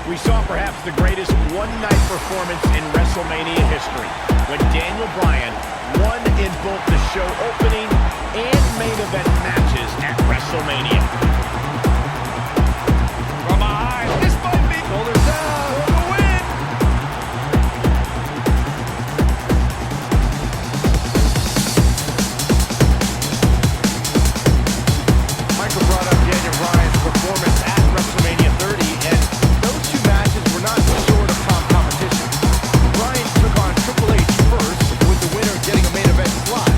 We saw perhaps the greatest one-night performance in WrestleMania history when Daniel Bryan won in both the show opening and main event matches at WrestleMania. From behind, this might be shoulders down for the win. Michael brought up Daniel Bryan's performance at WrestleMania 30, and those two matches were not short of top competition. Bryan took on Triple H first, with the winner getting a main event slot.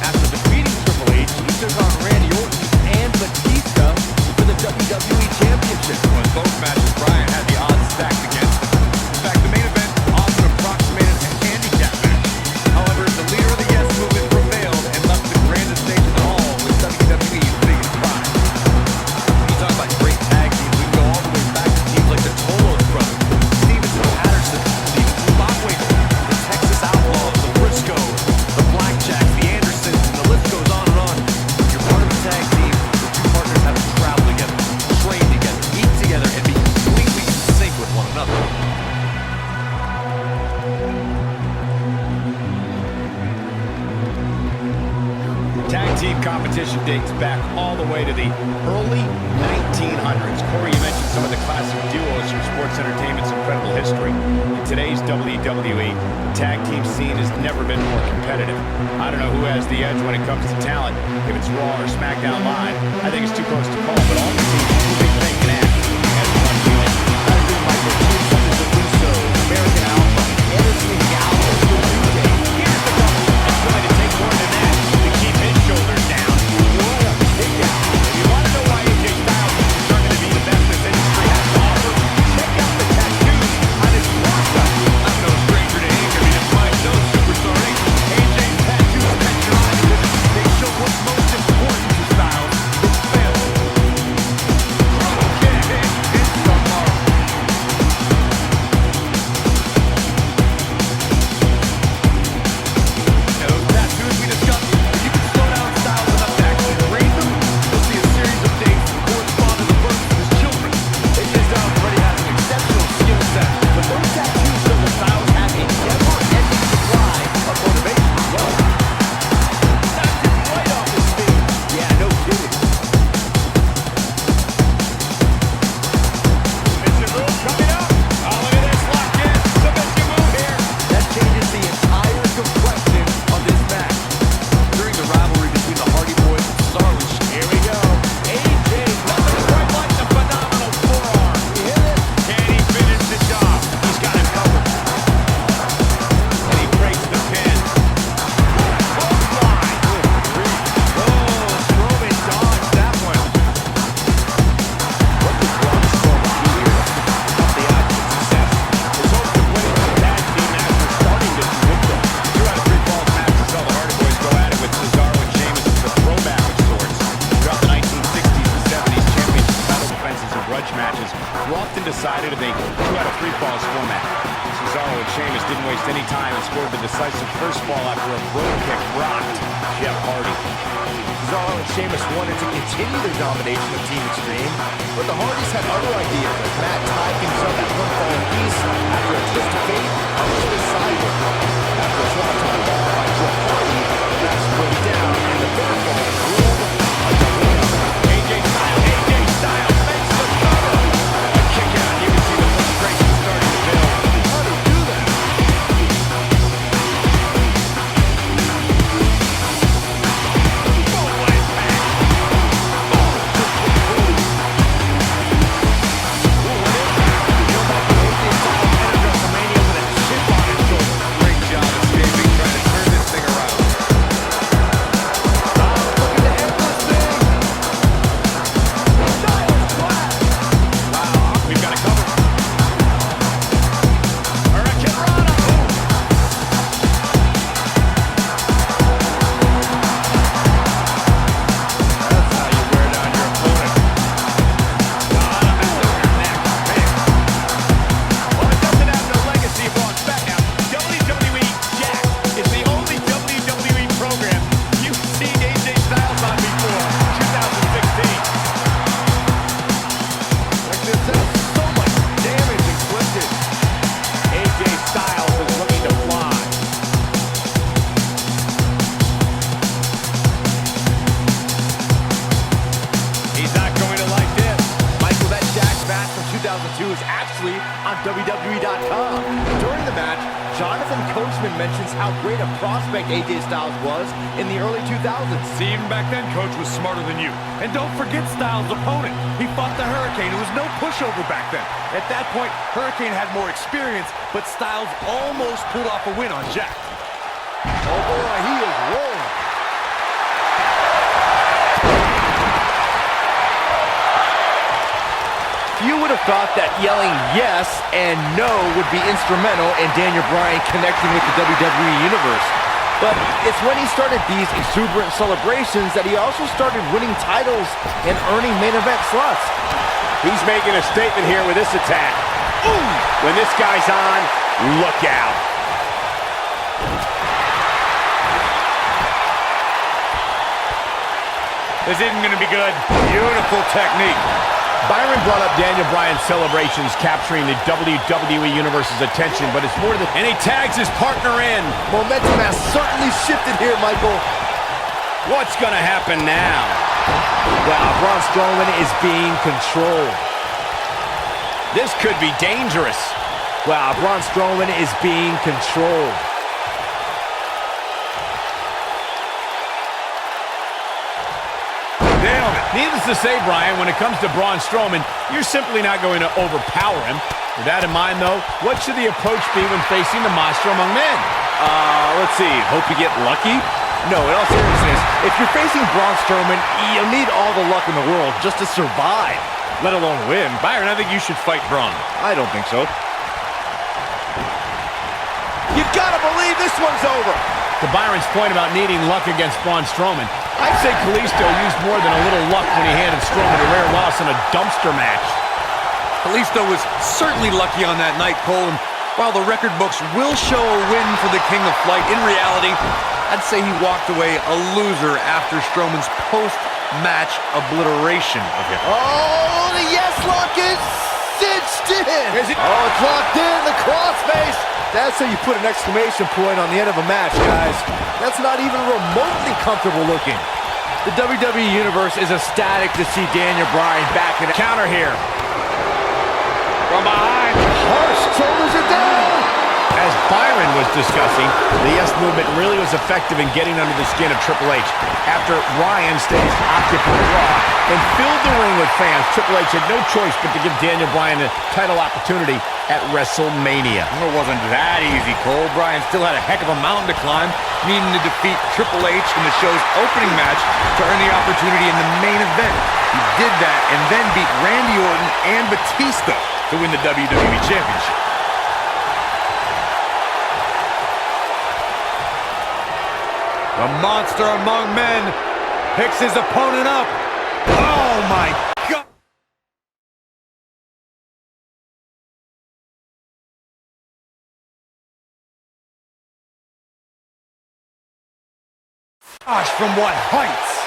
After defeating Triple H, he took on Randy Orton and Batista for the WWE Championship. In both matches, Bryan had the odds stacked against him. In fact, the main event often approximated a handicap match. However, the leader of the Yes Movement prevailed and left the grandest stage of them all with WWE's biggest prize. When you talk about great tag teams, we can go all the way back to teams like the Tolos brothers, Stevenson Patterson, the Bockwinkel, the Texas Outlaws, the Briscoes, the Blackjacks, the Andersons, and the list goes on and on. When you're part of a tag team, the two partners have to travel together, train together, eat together, and be completely in sync with one another. Tag team competition dates back all the way to the early 1900s. Corey, you mentioned some of the classic duos from sports entertainment's incredible history. In today's WWE, the tag team scene has never been more competitive. I don't know who has the edge when it comes to talent, if it's Raw or SmackDown Live. I think it's too close to call, but all the teams do big thing can act as one unit. I agree, Michael. Teams such as the Usos, American Alpha, Anderson and Gallows, the New Day. Here's the double. It's going to take more than that to keep his shoulders down. What a big down. If you want to know why AJ Styles is determined to be the best this industry has to offer, check out the tattoos on his torso. I'm no stranger to ink. I mean, it's my show, Superstar Ink. AJ's tattoos catch your eye because they show what's most important to Styles, his family. Okay, it's tomorrow. Yeah, those tattoos we discussed, if you can slow down Styles enough to actually read them, you'll see a series of dates that correspond to the births of his children. AJ Styles already has an exceptional skill set, but those tattoos show that Styles has a never-ending supply of motivation as well. Knocked him right off his feet. Yeah, no kidding. Submission move coming up. Oh, look at this, locked in. Submission move here. That changes the entire complexion of this match. During the rivalry between the Hardy Boys and Cesaro, here we go. AJ, nothing quite like the phenomenal forearm. You hear this? Can he finish the job? He's got it covered. And he breaks the pin. Clothesline. Oh, Strowman dodged that one. What does Braun Strowman do here to up the odds of success? His hopes of winning the tag team match are starting to dwindle. 2 out of 3 falls matches saw the Hardy Boys go at it with Cesaro and Sheamus as the throwback of sorts. Throughout the 1960s and 70s, championship title defenses and grudge matches were often decided in a 2 out of 3 falls format. Cesaro and Sheamus didn't waste any time and scored the decisive first fall after a brogue kick rocked Jeff Hardy. Cesaro and Sheamus wanted to continue their domination of Team Extreme, but the Hardys had other ideas as Matt tied things up at one fall apiece after a twist of fate, almost a sideward. After a swanton bomb by Jeff Hardy, that split down and the third fall ruled a double cover. AJ Styles makes the cover. A kick out, you can see the frustration starting to build. How do you do that? Boom, what impact! Boom! Ooh, what impact! 2 is actually on WWE.com. During the match, Jonathan Coachman mentions how great a prospect AJ Styles was in the early 2000s. See, even back then, Coach was smarter than you. And don't forget Styles' opponent. He fought the Hurricane. It was no pushover back then. At that point, Hurricane had more experience, but Styles almost pulled off a win on Jack. Oh boy, he is rolling. You would have thought that yelling yes and no would be instrumental in Daniel Bryan connecting with the WWE Universe. But it's when he started these exuberant celebrations that he also started winning titles and earning main event slots. He's making a statement here with this attack. Ooh! When this guy's on, look out. This isn't going to be good. Beautiful technique. Byron brought up Daniel Bryan's celebrations capturing the WWE Universe's attention, but it's more than... And he tags his partner in. Momentum has certainly shifted here, Michael. What's going to happen now? Wow, Braun Strowman is being controlled. This could be dangerous. Wow, Braun Strowman is being controlled. Needless to say, Brian, when it comes to Braun Strowman, you're simply not going to overpower him. With that in mind, though, what should the approach be when facing the monster among men? Let's see. Hope you get lucky? No, in all seriousness, if you're facing Braun Strowman, you'll need all the luck in the world just to survive, let alone win. Byron, I think you should fight Braun. I don't think so. You gotta believe this one's over. To Byron's point about needing luck against Braun Strowman, I'd say Kalisto used more than a little luck when he handed Strowman a rare loss in a dumpster match. Kalisto was certainly lucky on that night, Cole, and while the record books will show a win for the King of Flight, in reality, I'd say he walked away a loser after Strowman's post-match obliteration of him. Oh, the yes lock is cinched in. Is it? Oh, it's locked in, the crossface. That's how you put an exclamation point on the end of a match, guys. That's not even remotely comfortable looking. The WWE Universe is ecstatic to see Daniel Bryan back in the counter here. From behind. Harsh shoulders are down. As Byron was discussing, the Yes Movement really was effective in getting under the skin of Triple H. After Bryan stays occupied Raw and filled the ring with fans, Triple H had no choice but to give Daniel Bryan a title opportunity at WrestleMania. It wasn't that easy, Cole. Bryan still had a heck of a mountain to climb, needing to defeat Triple H in the show's opening match to earn the opportunity in the main event. He did that and then beat Randy Orton and Batista to win the WWE Championship. The monster among men picks his opponent up. Oh my God! Gosh, from what heights?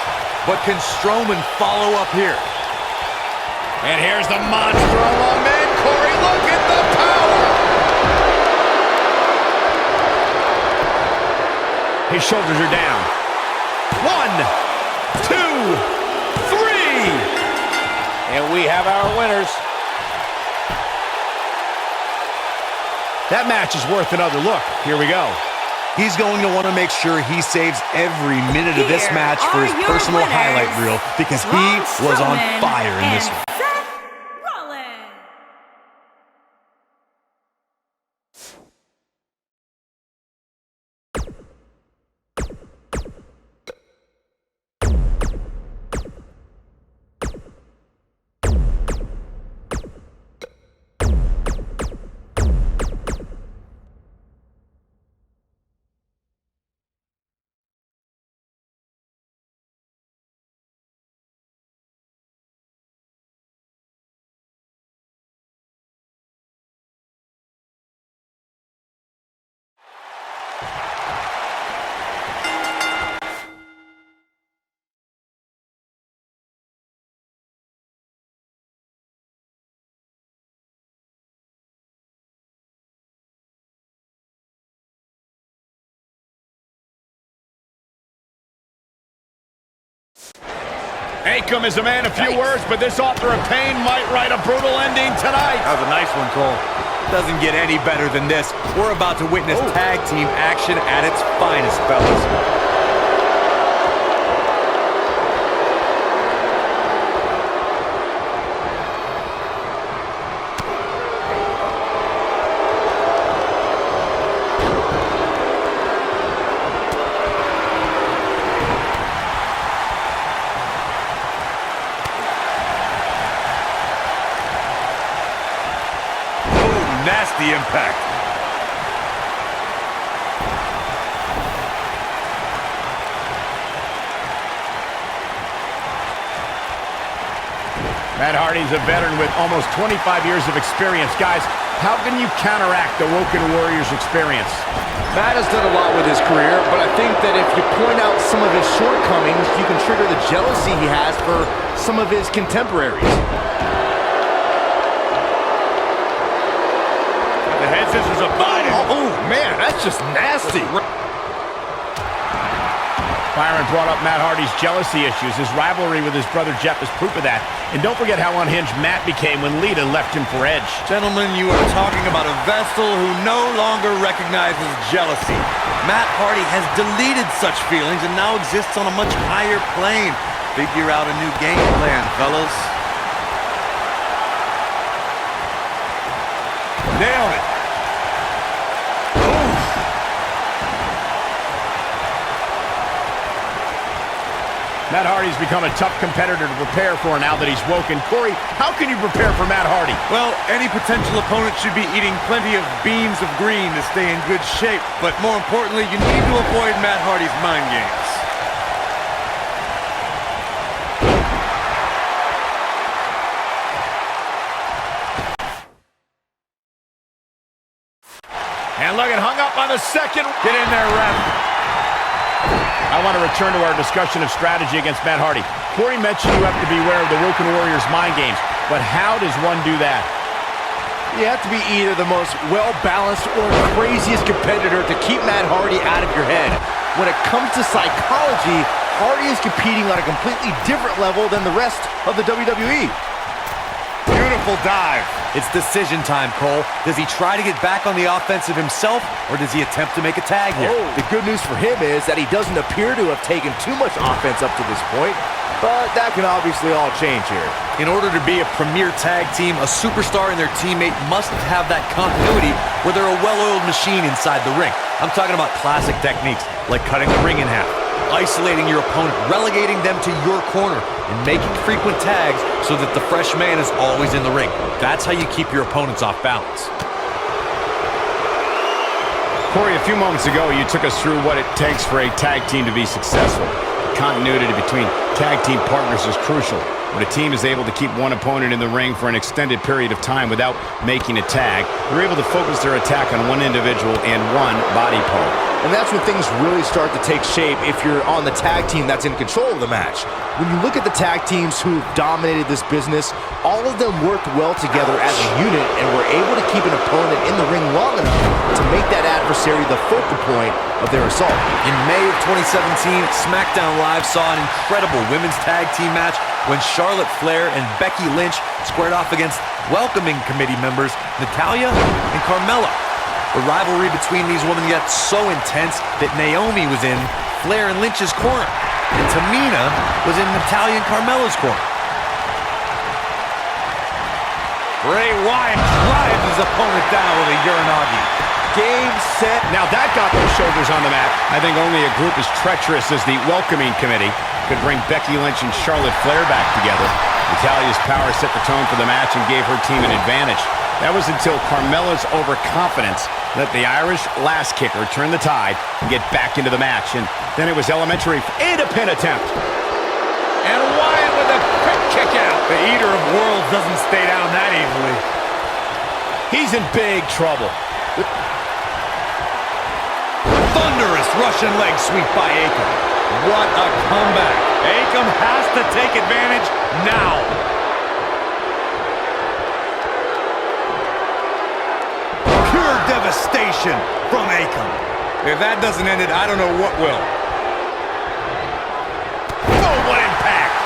But can Strowman follow up here? And here's the monster among men. Corey, look at the power! His shoulders are down. 1, 2, 3! And we have our winners. That match is worth another look. Here we go. He's going to want to make sure he saves every minute of this match for his personal highlight reel because he was on fire in this one. Akam is a man of few words, but this author of pain might write a brutal ending tonight. That was a nice one, Cole. Doesn't get any better than this. We're about to witness tag team action at its finest, fellas. Nasty impact. Matt Hardy's a veteran with almost 25 years of experience. Guys, how can you counteract the Woken Warriors' experience? Matt has done a lot with his career, but I think that if you point out some of his shortcomings, you can trigger the jealousy he has for some of his contemporaries. The head scissors of Biden. Oh, man, that's just nasty. Byron brought up Matt Hardy's jealousy issues. His rivalry with his brother Jeff is proof of that. And don't forget how unhinged Matt became when Lita left him for Edge. Gentlemen, you are talking about a vessel who no longer recognizes jealousy. Matt Hardy has deleted such feelings and now exists on a much higher plane. Figure out a new game plan, fellas. Nailed it. Matt Hardy's become a tough competitor to prepare for now that he's woken. Corey, how can you prepare for Matt Hardy? Well, any potential opponent should be eating plenty of beams of green to stay in good shape. But more importantly, you need to avoid Matt Hardy's mind games. And look, it hung up on the second. Get in there, ref. I want to return to our discussion of strategy against Matt Hardy. Corey mentioned you have to beware of the Woken Warriors' mind games, but how does one do that? You have to be either the most well-balanced or the craziest competitor to keep Matt Hardy out of your head. When it comes to psychology, Hardy is competing on a completely different level than the rest of the WWE. Beautiful dive. It's decision time, Cole. Does he try to get back on the offensive himself, or does he attempt to make a tag here? The good news for him is that he doesn't appear to have taken too much offense up to this point, but that can obviously all change here. In order to be a premier tag team, a superstar and their teammate must have that continuity where they're a well-oiled machine inside the ring. I'm talking about classic techniques, like cutting the ring in half, isolating your opponent, relegating them to your corner, and making frequent tags so that the fresh man is always in the ring. That's how you keep your opponents off balance. Corey, a few moments ago, you took us through what it takes for a tag team to be successful. Continuity between tag team partners is crucial. When a team is able to keep one opponent in the ring for an extended period of time without making a tag, they're able to focus their attack on one individual and one body part. And that's when things really start to take shape if you're on the tag team that's in control of the match. When you look at the tag teams who've dominated this business, all of them worked well together as a unit and were able to keep an opponent in the ring long enough to make that adversary the focal point of their assault. In May of 2017, SmackDown Live saw an incredible women's tag team match when Charlotte Flair and Becky Lynch squared off against welcoming committee members Natalya and Carmella. The rivalry between these women got so intense that Naomi was in Flair and Lynch's corner, and Tamina was in Natalya and Carmella's corner. Bray Wyatt drives his opponent down with a Uranagi. Game, set. Now that got those shoulders on the mat. I think only a group as treacherous as the welcoming committee could bring Becky Lynch and Charlotte Flair back together. Natalya's power set the tone for the match and gave her team an advantage. That was until Carmella's overconfidence let the Irish last kicker turn the tide and get back into the match. And then it was elementary and a pin attempt. And Wyatt with a quick kick out. The Eater of Worlds doesn't stay down that easily. He's in big trouble. Thunderous Russian leg sweep by Akam. What a comeback. Akam has to take advantage now. Pure devastation from Akam. If that doesn't end it, I don't know what will. Oh, what impact.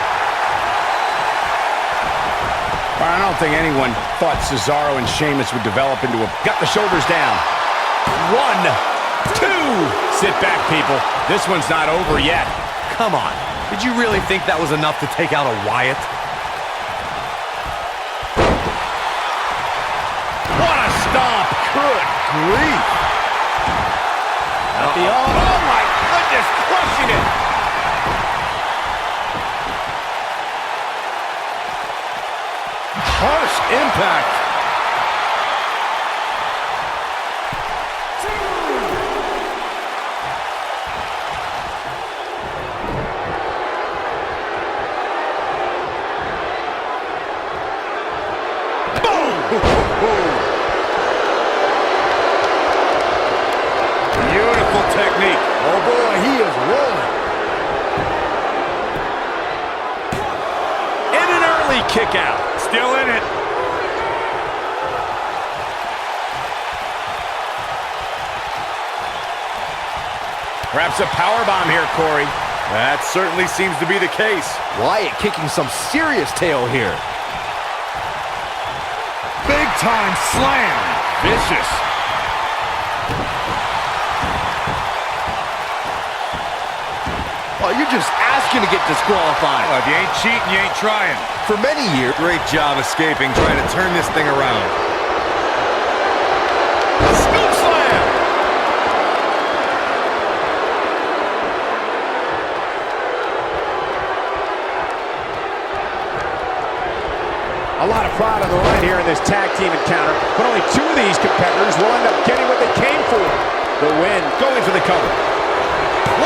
I don't think anyone thought Cesaro and Sheamus would develop into a... Got the shoulders down. 1, 2. Sit back, people. This one's not over yet. Come on. Did you really think that was enough to take out a Wyatt? What a stomp. Good grief. Oh, my goodness. Crushing it. Harsh impact. Beautiful technique. Oh boy, he is rolling. And an early kick out. Still in it. Perhaps a powerbomb here, Corey. That certainly seems to be the case. Wyatt kicking some serious tail here. Big time slam. Vicious. Oh, you're just asking to get disqualified. Well, if you ain't cheating, you ain't trying. For many years. Great job escaping, trying to turn this thing around. Scoop slam. A lot of pride on the line here in this tag team encounter, but only 2 of these competitors will end up getting what they came for. The win, going for the cover.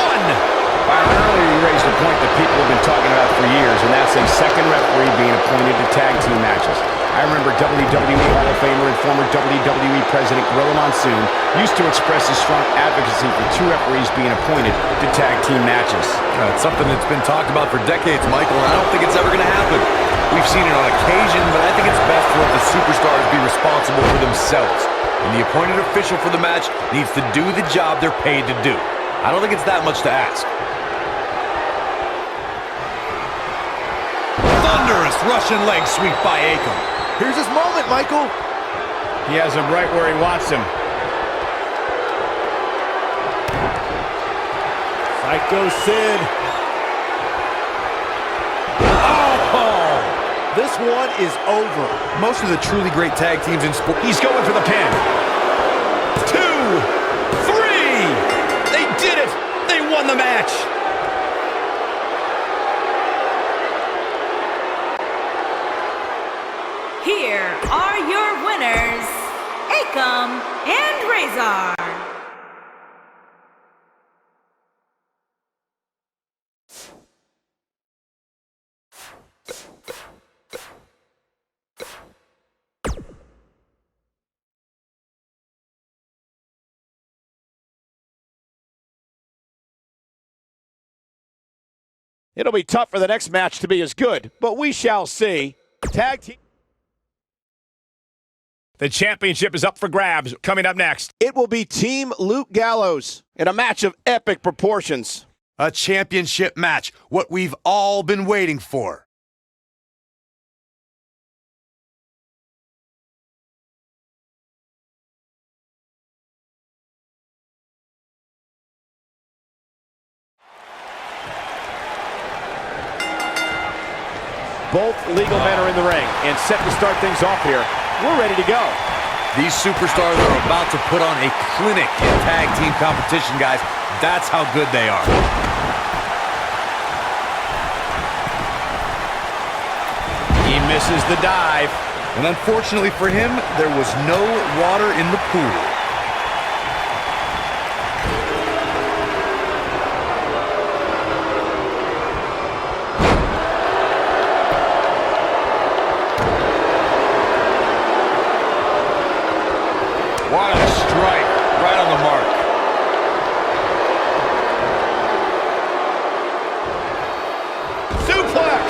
1. Earlier you raised a point that people have been talking about for years, and that's a second referee being appointed to tag team matches. I remember WWE Hall of Famer and former WWE President Gorilla Monsoon used to express his strong advocacy for 2 referees being appointed to tag team matches. It's something that's been talked about for decades, Michael, and I don't think it's ever going to happen. We've seen it on occasion, but I think it's best to let the superstars be responsible for themselves. And the appointed official for the match needs to do the job they're paid to do. I don't think it's that much to ask. Thunderous Russian leg sweep by Akam. Here's his moment, Michael. He has him right where he wants him. Psycho Sid. Oh! This one is over. Most of the truly great tag teams in sport. He's going for the pin. 2, 3. They did it. They won the match. Here are your winners, Akam and Razor. It'll be tough for the next match to be as good, but we shall see. Tag team. The championship is up for grabs. Coming up next, it will be Team Luke Gallows in a match of epic proportions. A championship match, what we've all been waiting for. Both legal men are in the ring and set to start things off here. We're ready to go. These superstars are about to put on a clinic in tag team competition, guys. That's how good they are. He misses the dive. And unfortunately for him, there was no water in the pool. What a strike, right on the mark. Suplex!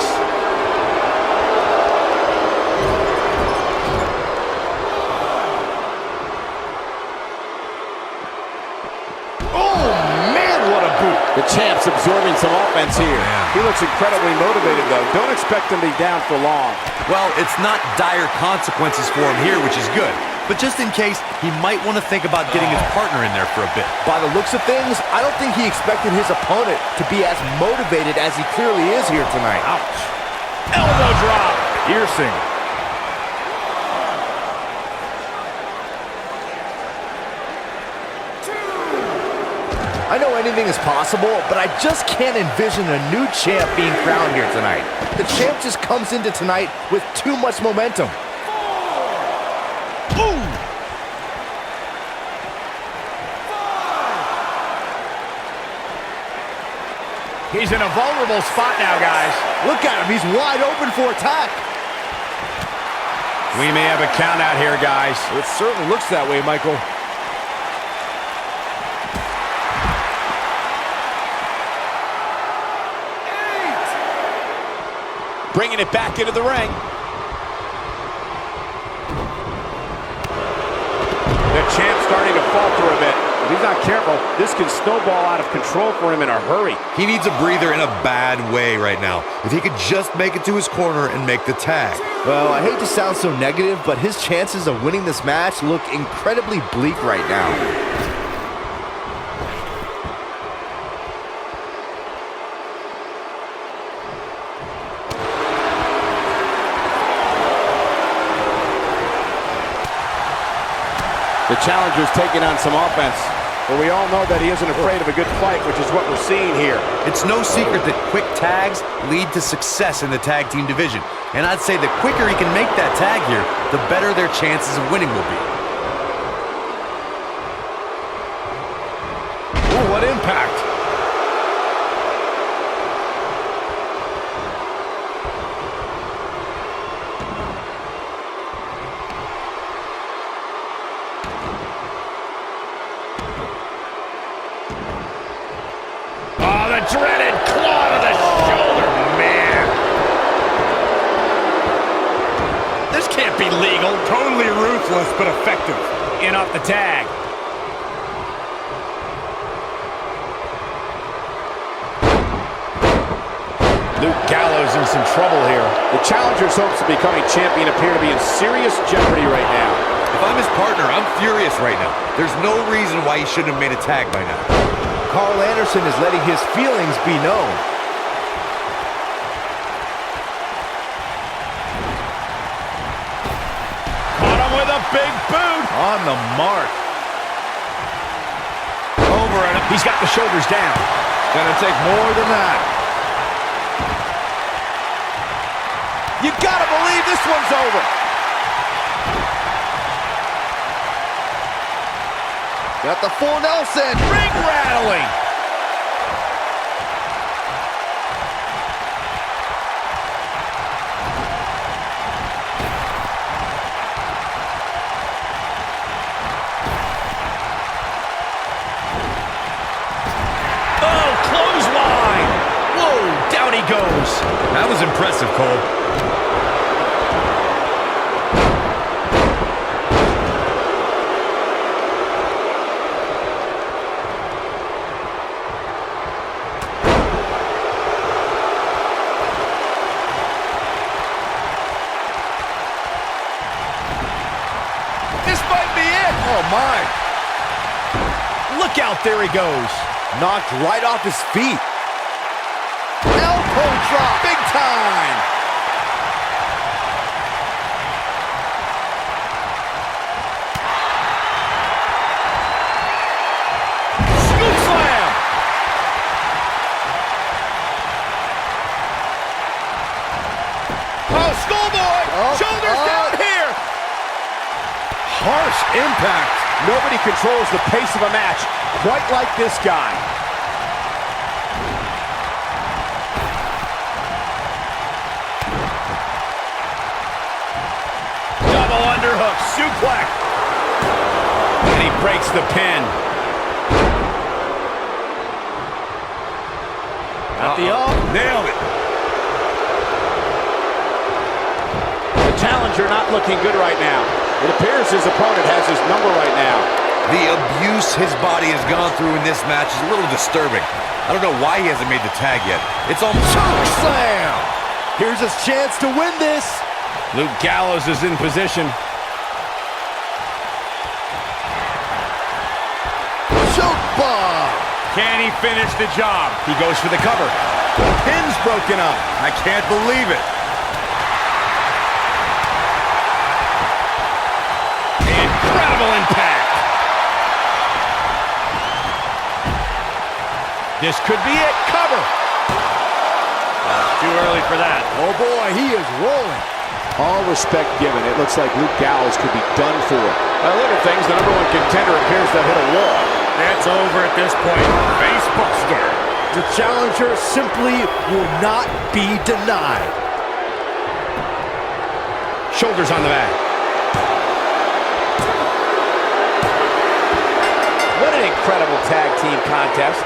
Oh, man, what a boot! The champ's absorbing some offense here. He looks incredibly motivated, though. Don't expect him to be down for long. Well, it's not dire consequences for him here, which is good. But just in case, he might want to think about getting his partner in there for a bit. By the looks of things, I don't think he expected his opponent to be as motivated as he clearly is here tonight. Ouch. Elbow drop. Piercing. I know anything is possible, but I just can't envision a new champ being crowned here tonight. The champ just comes into tonight with too much momentum. Ooh. He's in a vulnerable spot now, guys. Look at him, he's wide open for attack. We may have a count out here, guys. It certainly looks that way, Michael. Bringing it back into the ring. The champ's starting to falter a bit. If he's not careful, this can snowball out of control for him in a hurry. He needs a breather in a bad way right now. If he could just make it to his corner and make the tag. Well, I hate to sound so negative, but his chances of winning this match look incredibly bleak right now. The challenger's taking on some offense, but we all know that he isn't afraid of a good fight, which is what we're seeing here. It's no secret that quick tags lead to success in the tag team division. And I'd say the quicker he can make that tag here, the better their chances of winning will be. Ooh, what impact! Oh, the dreaded claw to the shoulder, man. This can't be legal. Totally ruthless, but effective. In off the tag. Luke Gallows in some trouble here. The challenger's hopes of becoming champion appear to be in serious jeopardy right now. If I'm his partner, I'm furious right now. There's no reason why he shouldn't have made a tag by now. Carl Anderson is letting his feelings be known. Caught him with a big boot. On the mark. Over and he's got the shoulders down. Gonna take more than that. You gotta believe this one's over. Got the full Nelson. Ring rattling. Oh, clothesline. Whoa, down he goes. That was impressive, Cole. Oh my. Look out, there he goes. Knocked right off his feet. Elbow drop. Big time. Scoop slam. Oh, schoolboy. Shoulders down here. Harsh impact. Nobody controls the pace of a match quite like this guy. Double underhook, suplex. And he breaks the pin. Got the up. Nailed it. The challenger not looking good right now. It appears his opponent has his number right now. The abuse abuse his body has gone through in this match is a little disturbing. I don't know why he hasn't made the tag yet. It's almost... Choke slam! Here's his chance to win this. Luke Gallows is in position. Choke bomb! Can he finish the job? He goes for the cover. Pin's broken up. I can't believe it. Incredible impact. This could be it. Cover. Too early for that. Oh boy, he is rolling. All respect given, it looks like Luke Gallows could be done for. Now look at things, the #1 contender appears to hit a wall. It's over at this point. Face buster. The challenger simply will not be denied. Shoulders on the mat. What an incredible tag team contest.